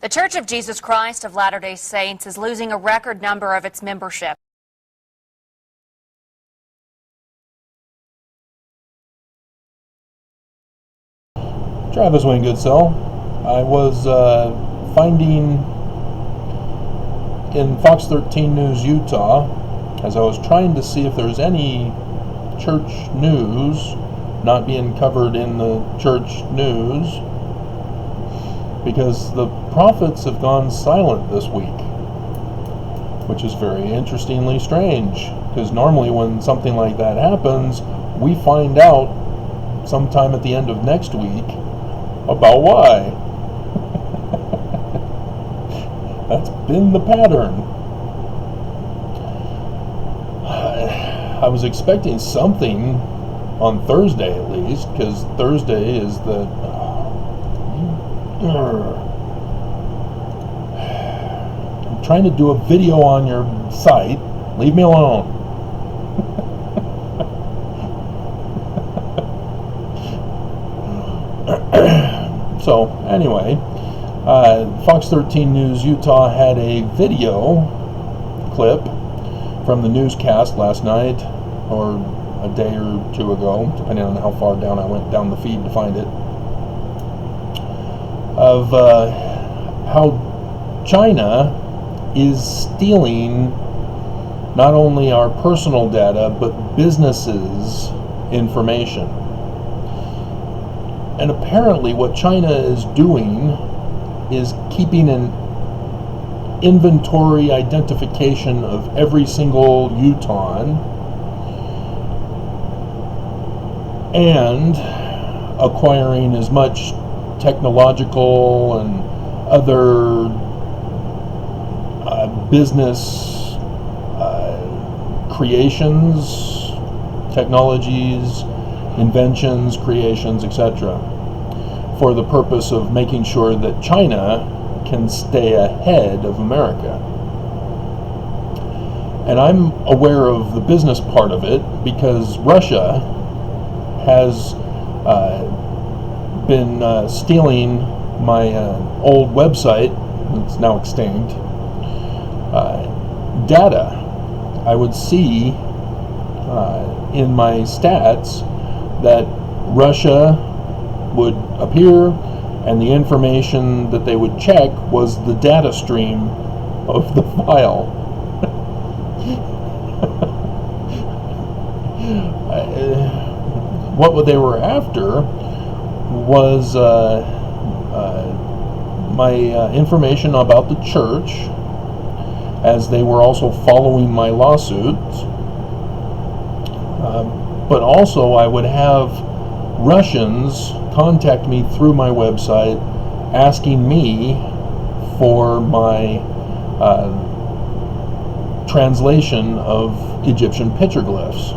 The Church of Jesus Christ of Latter-day Saints is losing a record number of its membership. Travis Wayne Goodsell. I was finding in Fox 13 News Utah, as I was trying to see if there's any church news not being covered in the church news, because the prophets have gone silent this week, which is very interestingly strange, because normally when something like that happens, we find out sometime at the end of next week about why. That's been the pattern. I was expecting something on Thursday at least, because Thursday is the I'm trying to do a video on your site. Leave me alone. So anyway, Fox 13 News Utah had a video clip from the newscast last night, or a day or two ago, depending on how far down I went down the feed to find it, of how China is stealing not only our personal data, but businesses' information. And apparently what China is doing is keeping an inventory identification of every single Utahn and acquiring as much technological and other business creations, technologies, inventions, creations, etc., for the purpose of making sure that China can stay ahead of America. And I'm aware of the business part of it because Russia has been stealing my old website, it's now extinct, data. I would see in my stats that Russia would appear, and the information that they would check was the data stream of the file. What they were after was my information about the church, as they were also following my lawsuits. But also I would have Russians contact me through my website asking me for my translation of Egyptian petroglyphs.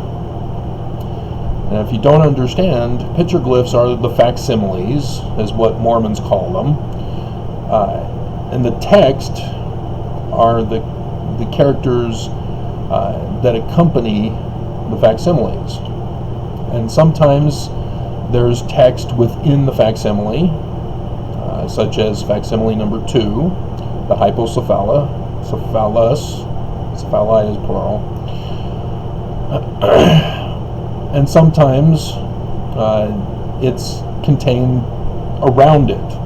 And if you don't understand, petroglyphs are the facsimiles, is what Mormons call them. And the text are the characters that accompany the facsimiles. And sometimes there's text within the facsimile, such as facsimile number 2, the hypocephala, cephali is plural. And sometimes it's contained around it,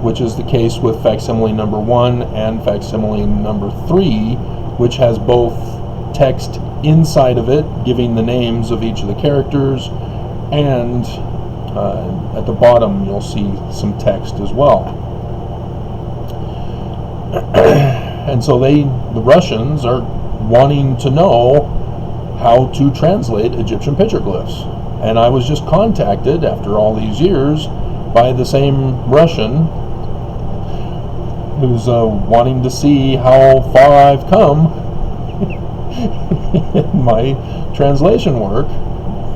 which is the case with facsimile number 1 and facsimile number 3, which has both text inside of it, giving the names of each of the characters, and at the bottom you'll see some text as well. And so the Russians are wanting to know how to translate Egyptian petroglyphs. And I was just contacted after all these years by the same Russian who's wanting to see how far I've come in my translation work.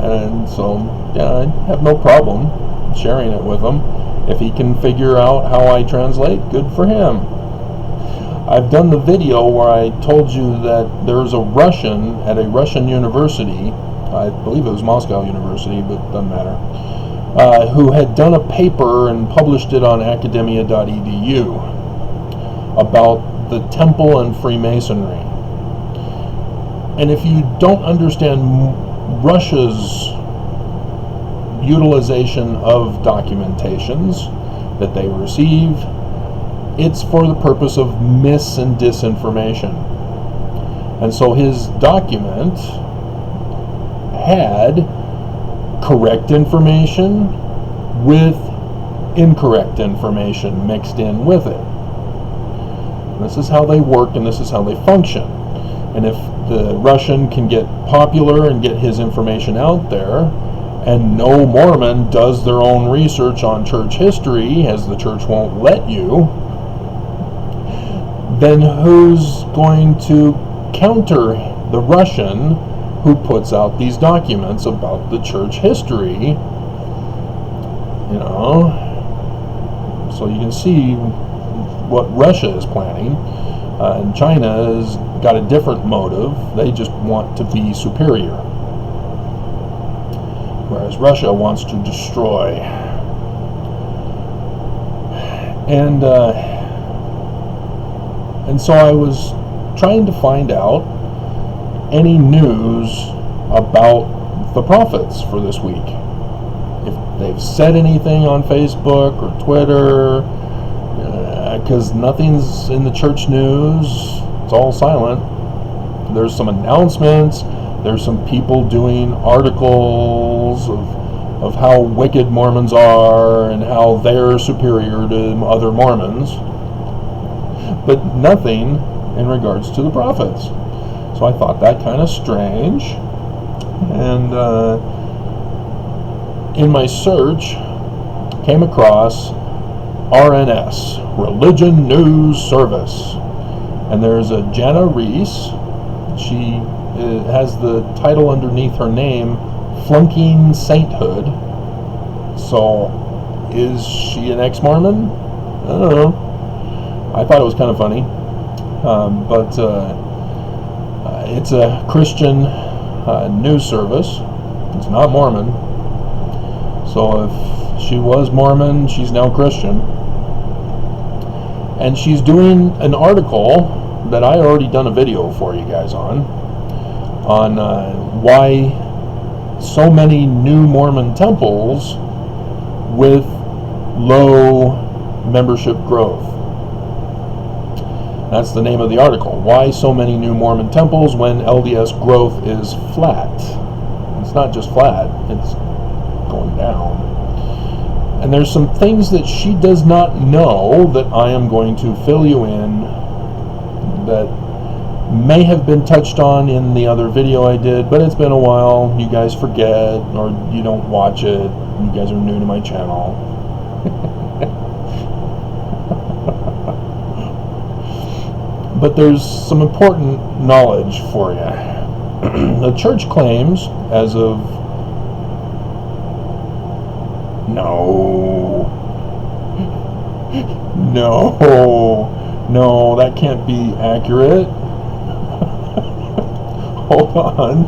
And so, yeah, I have no problem sharing it with him. If he can figure out how I translate, good for him. I've done the video where I told you that there's a Russian at a Russian university, I believe it was Moscow University, but it doesn't matter, who had done a paper and published it on academia.edu. about the temple and Freemasonry. And if you don't understand Russia's utilization of documentations that they receive, it's for the purpose of mis and disinformation. And so his document had correct information with incorrect information mixed in with it. This is how they work, and this is how they function. And if the Russian can get popular and get his information out there, and no Mormon does their own research on church history, as the church won't let you, then who's going to counter the Russian who puts out these documents about the church history? So you can see what Russia is planning. And China has got a different motive. They just want to be superior, whereas Russia wants to destroy. And so I was trying to find out any news about the prophets for this week. If they've said anything on Facebook or Twitter, because nothing's in the church news. It's all silent. There's some announcements. There's some people doing articles of how wicked Mormons are and how they're superior to other Mormons, but nothing in regards to the prophets. So I thought that kind of strange. And in my search, came across RNS, Religion News Service. And there's a Jana Reese. She has the title underneath her name, Flunking Sainthood. So, is she an ex-Mormon? I don't know. I thought it was kind of funny. But it's a Christian news service. It's not Mormon. So if she was Mormon, she's now Christian. And she's doing an article that I already done a video for you guys on why so many new Mormon temples with low membership growth. That's the name of the article. Why so many new Mormon temples when LDS growth is flat? It's not just flat, it's going down. And there's some things that she does not know that I am going to fill you in that may have been touched on in the other video I did, but it's been a while. You guys forget, or you don't watch it. You guys are new to my channel. But there's some important knowledge for you. The church claims, as of No, that can't be accurate. Hold on.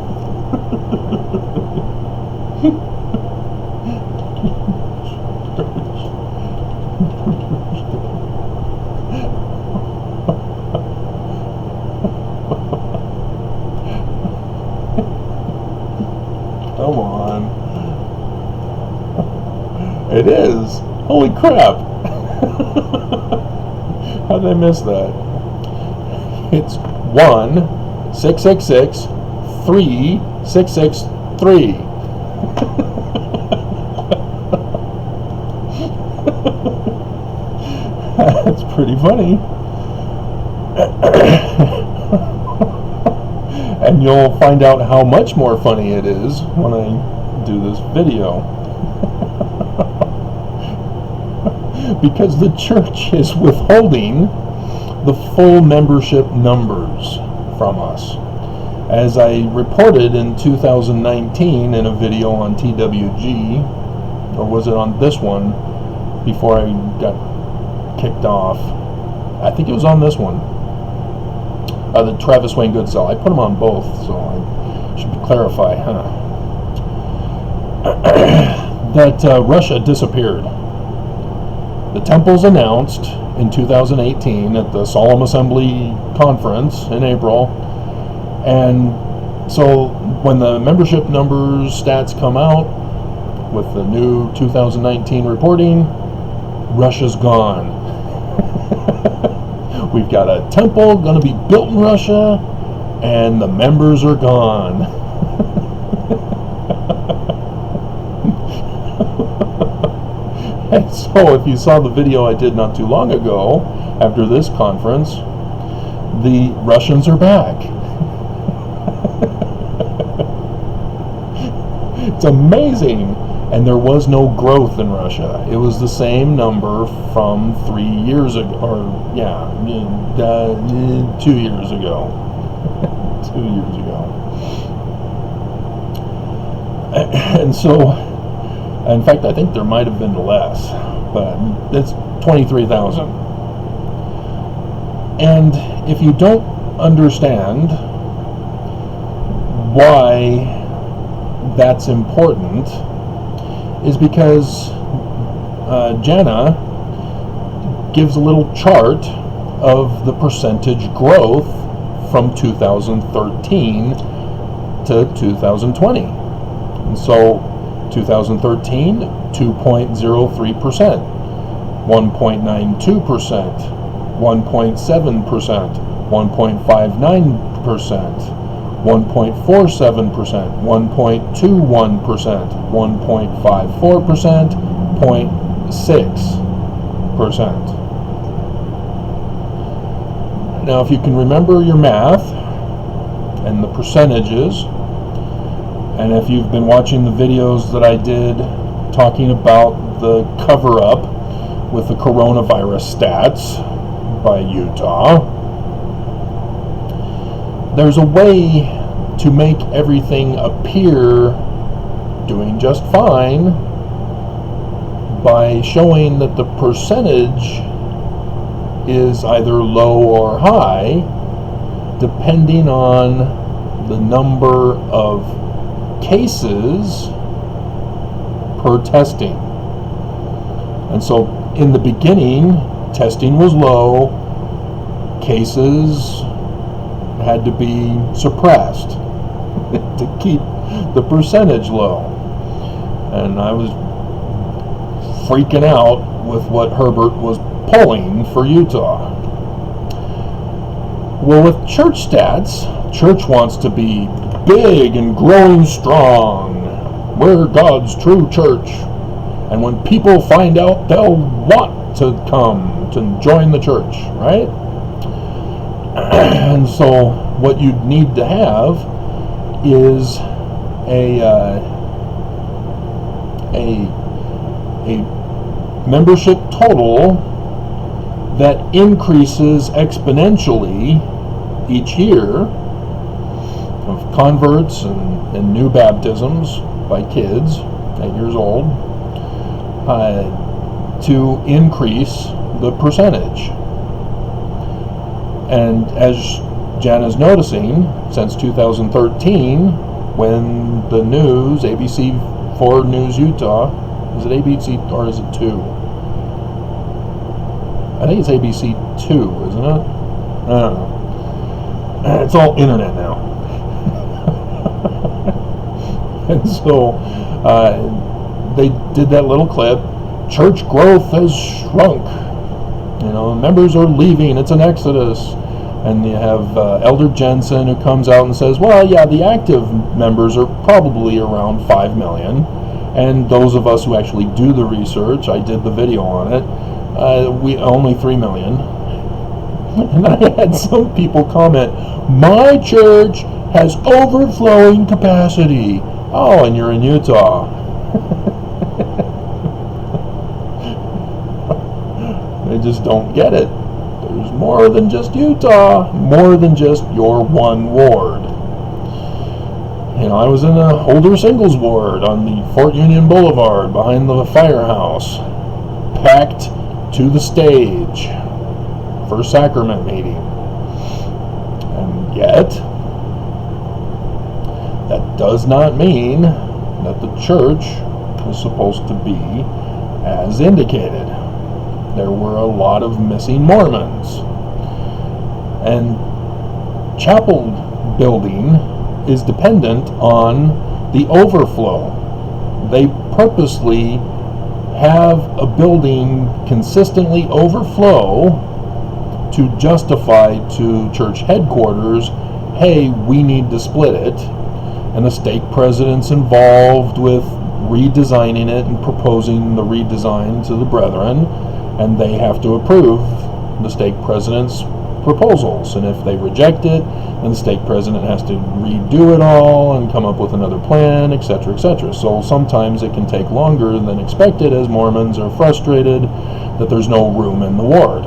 Come on. It is. Holy crap. How did I miss that? It's 1-666-3663. That's pretty funny. And you'll find out how much more funny it is when I do this video. Because the church is withholding the full membership numbers from us. As I reported in 2019 in a video on TWG, or was it on this one before I got kicked off? I think it was on this one. The Travis Wayne Goodsell. I put them on both, so I should clarify, that Russia disappeared. The temples announced in 2018 at the Solemn Assembly Conference in April. And so when the membership numbers stats come out with the new 2019 reporting, Russia's gone. We've got a temple going to be built in Russia, and the members are gone. And so if you saw the video I did not too long ago, after this conference, the Russians are back. It's amazing. And there was no growth in Russia. It was the same number from 3 years ago, or 2 years ago. 2 years ago. And so, in fact, I think there might have been less, but it's 23,000. And if you don't understand why that's important, is because Jana gives a little chart of the percentage growth from 2013 to 2020. And so 2013, 2.03%, 1.92%, 1.7%, 1.59%, 1.47%, 1.21%, 1.54%, 0.6%. Now, if you can remember your math and the percentages, and if you've been watching the videos that I did talking about the cover-up with the coronavirus stats by Utah, there's a way to make everything appear doing just fine by showing that the percentage is either low or high depending on the number of cases per testing. And so in the beginning, testing was low, cases had to be suppressed to keep the percentage low. And I was freaking out with what Herbert was pulling for Utah. Well, with church stats, church wants to be big and growing strong. We're God's true church. And when people find out, they'll want to come to join the church, right? And so what you need to have is a membership total that increases exponentially each year of converts and new baptisms by kids 8 years old to increase the percentage. And as Jana's noticing, since 2013, when the news, ABC4 News Utah, is it ABC or is it 2? I think it's ABC2, isn't it? I don't know. It's all internet now. And so they did that little clip. Church growth has shrunk. You know, members are leaving. It's an exodus. And you have Elder Jensen who comes out and says, well, yeah, the active members are probably around 5 million. And those of us who actually do the research, I did the video on it, we only 3 million. And I had some people comment, my church has overflowing capacity. Oh, and you're in Utah. They just don't get it. There's more than just Utah, more than just your one ward. You know, I was in an older singles ward on the Fort Union Boulevard behind the firehouse, packed to the stage for sacrament meeting. And yet, that does not mean that the church is supposed to be as indicated. there were a lot of missing Mormons. And chapel building is dependent on the overflow. They purposely have a building consistently overflow to justify to church headquarters, hey, we need to split it. And the stake president's involved with redesigning it and proposing the redesign to the brethren, and they have to approve the stake president's proposals. And if they reject it, then the stake president has to redo it all and come up with another plan, etc., etc. So sometimes it can take longer than expected as Mormons are frustrated that there's no room in the ward.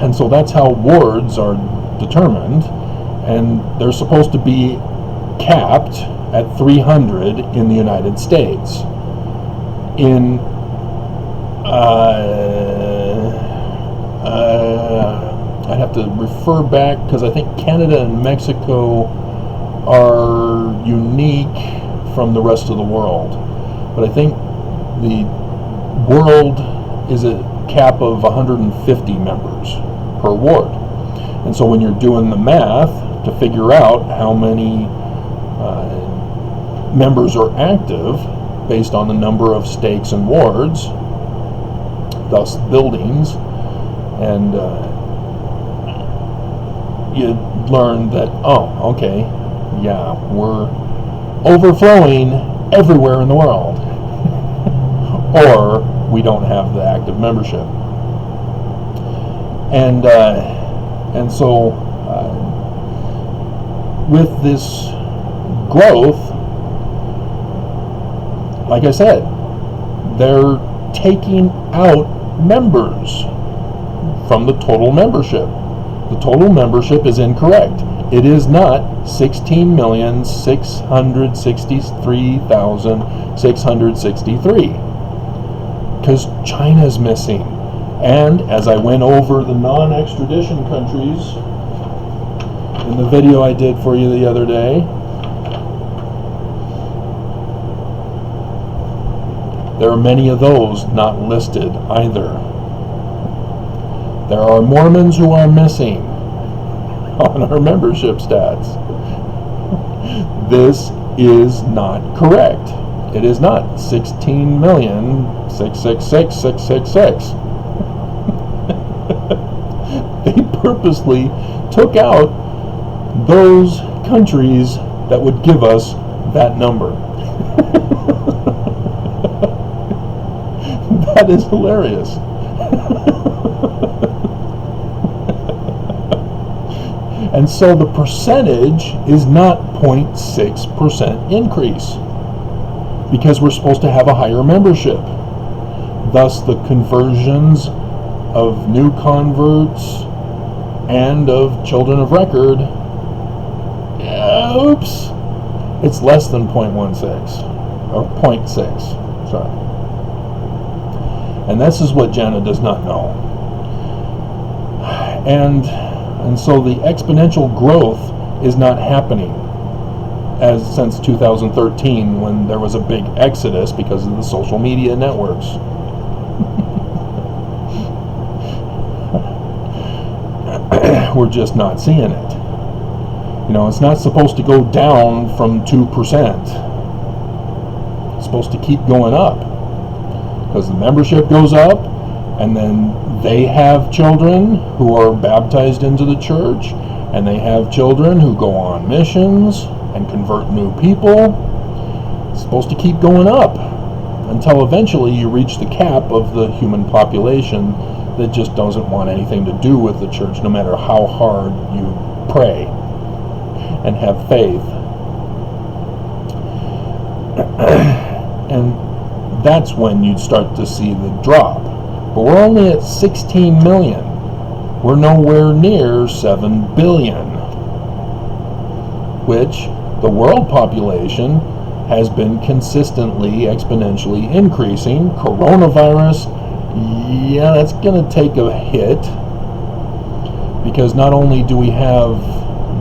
And so that's how wards are determined, and they're supposed to be capped at 300 in the United States. In I'd have to refer back because I think Canada and Mexico are unique from the rest of the world, but I think the world is a cap of 150 members per ward. And so when you're doing the math to figure out how many members are active based on the number of stakes and wards, thus buildings, and you learn that, oh, okay, yeah, we're overflowing everywhere in the world. Or we don't have the active membership. And so with this growth, like I said, they're taking out members from the total membership. The total membership is incorrect. It is not 16,663,663, because China's missing. And as I went over the non-extradition countries in the video I did for you the other day, there are many of those not listed either. There are Mormons who are missing on our membership stats. This is not correct. It is not 16,666,666. They purposely took out those countries that would give us that number. That is hilarious. And so the percentage is not 0.6% increase, because we're supposed to have a higher membership. Thus the conversions of new converts and of children of record, oops, it's less than 0.16 or 0.6, sorry. And this is what Jenna does not know. And so the exponential growth is not happening as since 2013, when there was a big exodus because of the social media networks. We're just not seeing it. You know, it's not supposed to go down from 2%. It's supposed to keep going up, because the membership goes up, and then they have children who are baptized into the church, and they have children who go on missions and convert new people. It's supposed to keep going up until eventually you reach the cap of the human population that just doesn't want anything to do with the church, no matter how hard you pray and have faith. And that's when you'd start to see the drop. But we're only at 16 million. We're nowhere near 7 billion, which the world population has been consistently, exponentially increasing. Coronavirus, yeah, that's going to take a hit, because not only do we have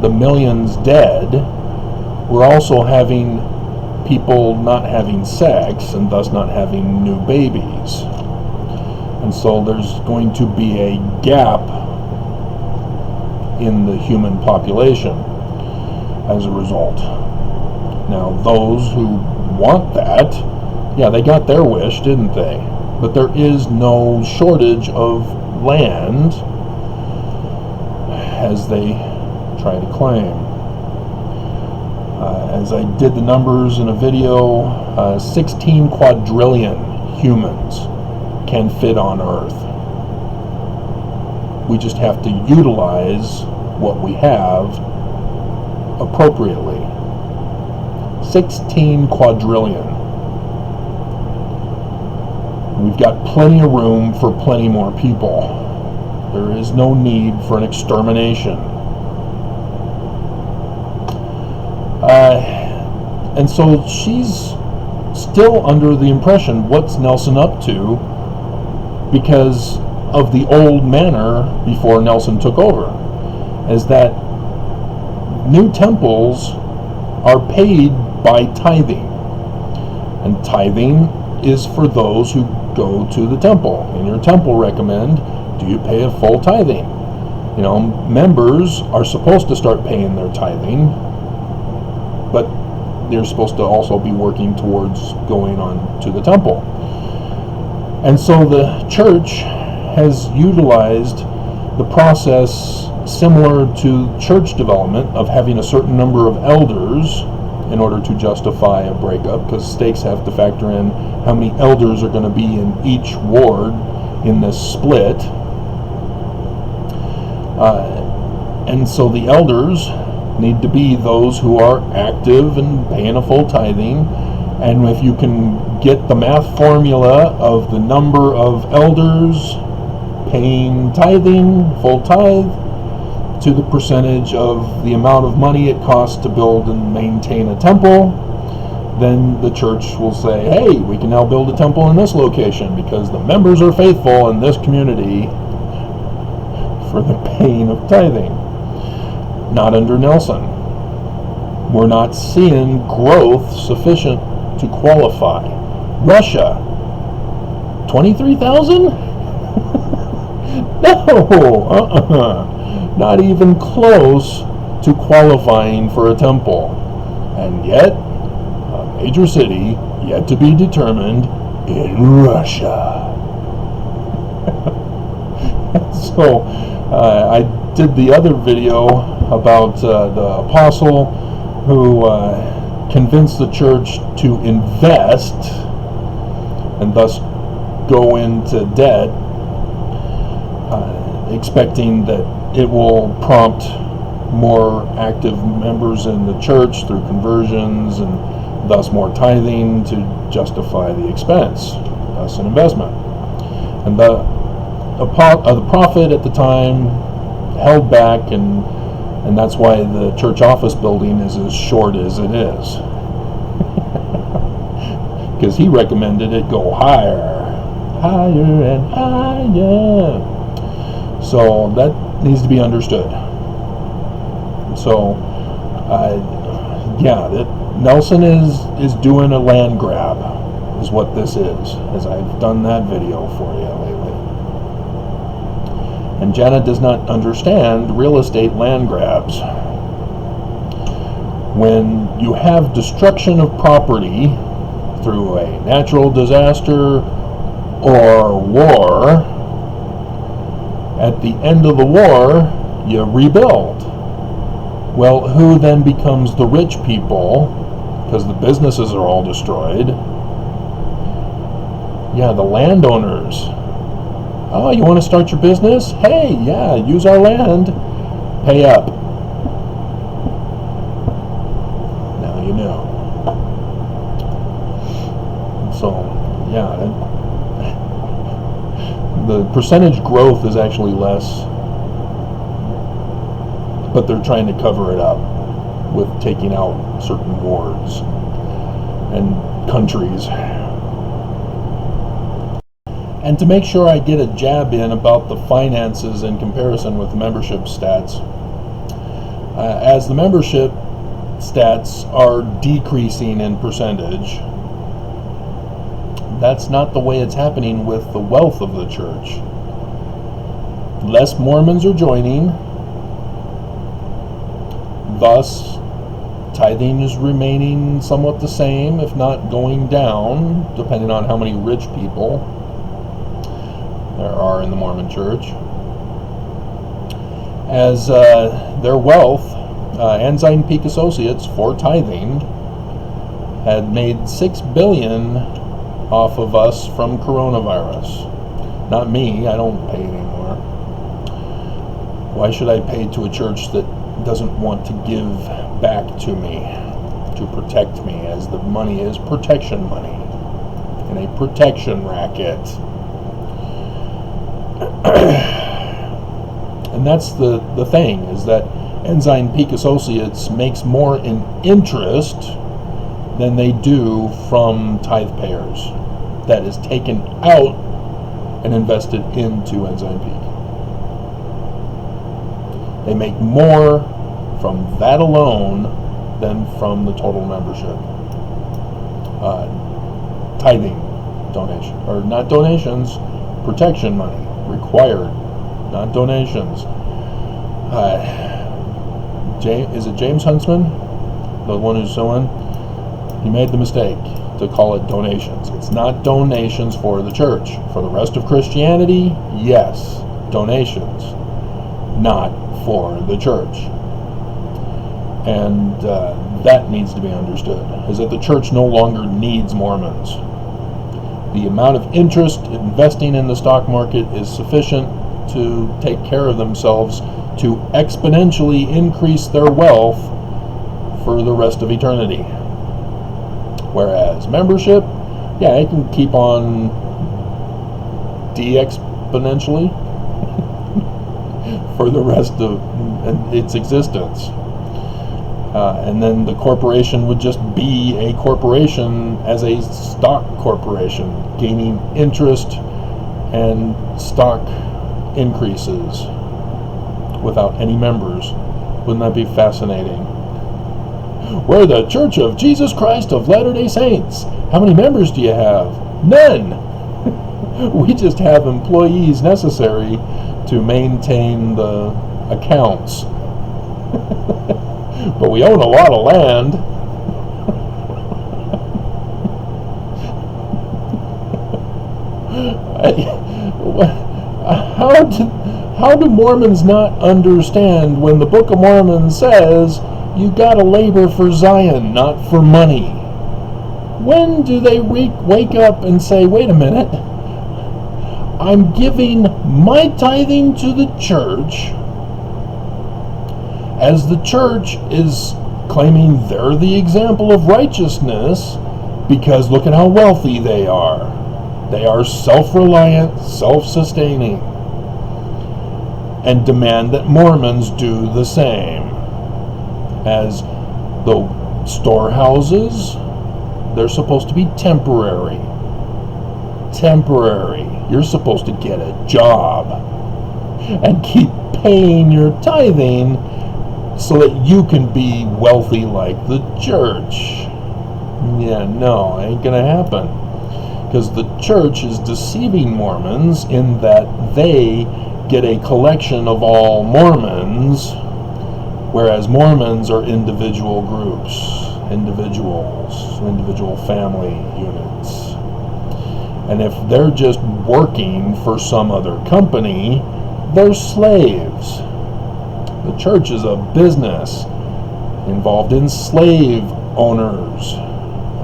the millions dead, we're also having people not having sex and thus not having new babies. And so there's going to be a gap in the human population as a result. Now, those who want that, yeah, they got their wish, didn't they? But there is no shortage of land, as they try to claim. As I did the numbers in a video, 16 quadrillion humans can fit on Earth. We just have to utilize what we have appropriately. 16 quadrillion. We've got plenty of room for plenty more people. There is no need for an extermination. And so she's still under the impression, what's Nelson up to, because of the old manner before Nelson took over, is that new temples are paid by tithing. And tithing is for those who go to the temple. In your temple recommend, do you pay a full tithing? You know, members are supposed to start paying their tithing, but they're supposed to also be working towards going on to the temple. And so the church has utilized the process similar to church development of having a certain number of elders in order to justify a breakup, because stakes have to factor in how many elders are going to be in each ward in this split. And so the elders need to be those who are active and paying a full tithing. And if you can get the math formula of the number of elders paying tithing, full tithe, to the percentage of the amount of money it costs to build and maintain a temple, then the church will say, hey, we can now build a temple in this location because the members are faithful in this community for the paying of tithing. Not under Nelson. We're not seeing growth sufficient to qualify. Russia, 23,000? No, not even close to qualifying for a temple. And yet, a major city yet to be determined in Russia. So, I did the other video about the apostle who convinced the church to invest and thus go into debt, expecting that it will prompt more active members in the church through conversions and thus more tithing to justify the expense, thus an investment. And the prophet at the time held back, and that's why the church office building is as short as it is. Because he recommended it go higher and higher. So that needs to be understood. So, Nelson is doing a land grab, is what this is, as I've done that video for you lately. And Janet does not understand real estate land grabs. When you have destruction of property through a natural disaster or war, at the end of the war, you rebuild. Well, who then becomes the rich people? Because the businesses are all destroyed. Yeah, the landowners. Oh, you want to start your business? Hey, yeah, use our land. Pay up. Now you know. So, yeah, the percentage growth is actually less, but they're trying to cover it up with taking out certain wards and countries. And to make sure I get a jab in about the finances in comparison with membership stats, as the membership stats are decreasing in percentage. That's not the way it's happening with the wealth of the church. Less Mormons are joining, thus tithing is remaining somewhat the same, if not going down, depending on how many rich people there are in the Mormon church. As their wealth, Ensign Peak Associates, for tithing, had made $6 billion off of us from coronavirus. Not me, I don't pay anymore. Why should I pay to a church that doesn't want to give back to me, to protect me, as the money is protection money in a protection racket? And that's the thing, is that Ensign Peak Associates makes more in interest than they do from tithe payers. That is taken out and invested into Ensign Peak. They make more from that alone than from the total membership. Tithing donation, or not donations, protection money required, not donations. Is it James Huntsman, the one who's suing? He made the mistake to call it donations. It's not donations for the church. For the rest of Christianity, yes, donations, not for the church. And that needs to be understood, is that the church no longer needs Mormons. The amount of interest investing in the stock market is sufficient to take care of themselves, to exponentially increase their wealth for the rest of eternity. Whereas membership, yeah, it can keep on de-exponentially for the rest of its existence. And then the corporation would just be a corporation as a stock corporation, gaining interest and stock increases without any members. Wouldn't that be fascinating? We're the Church of Jesus Christ of Latter-day Saints. How many members do you have? None! We just have employees necessary to maintain the accounts. But we own a lot of land. How do Mormons not understand when the Book of Mormon says you gotta labor for Zion, not for money? When do they wake up and say, wait a minute, I'm giving my tithing to the church, as the church is claiming they're the example of righteousness because look at how wealthy they are. They are self-reliant, self-sustaining, and demand that Mormons do the same. As the storehouses, they're supposed to be temporary. Temporary. You're supposed to get a job and keep paying your tithing so that you can be wealthy like the church. Yeah, no, ain't gonna happen. Because the church is deceiving Mormons in that they get a collection of all Mormons, whereas Mormons are individual groups, individual family units. And if they're just working for some other company, they're slaves. The church is a business involved in slave owners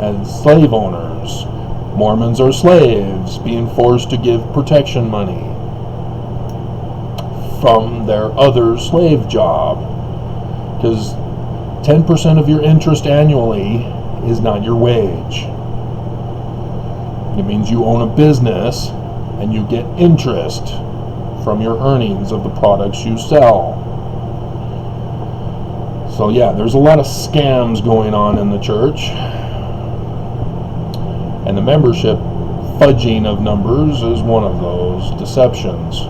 and slave owners. Mormons are slaves being forced to give protection money from their other slave job. Because 10% of your interest annually is not your wage. It means you own a business and you get interest from your earnings of the products you sell. So yeah, there's a lot of scams going on in the church. And the membership fudging of numbers is one of those deceptions.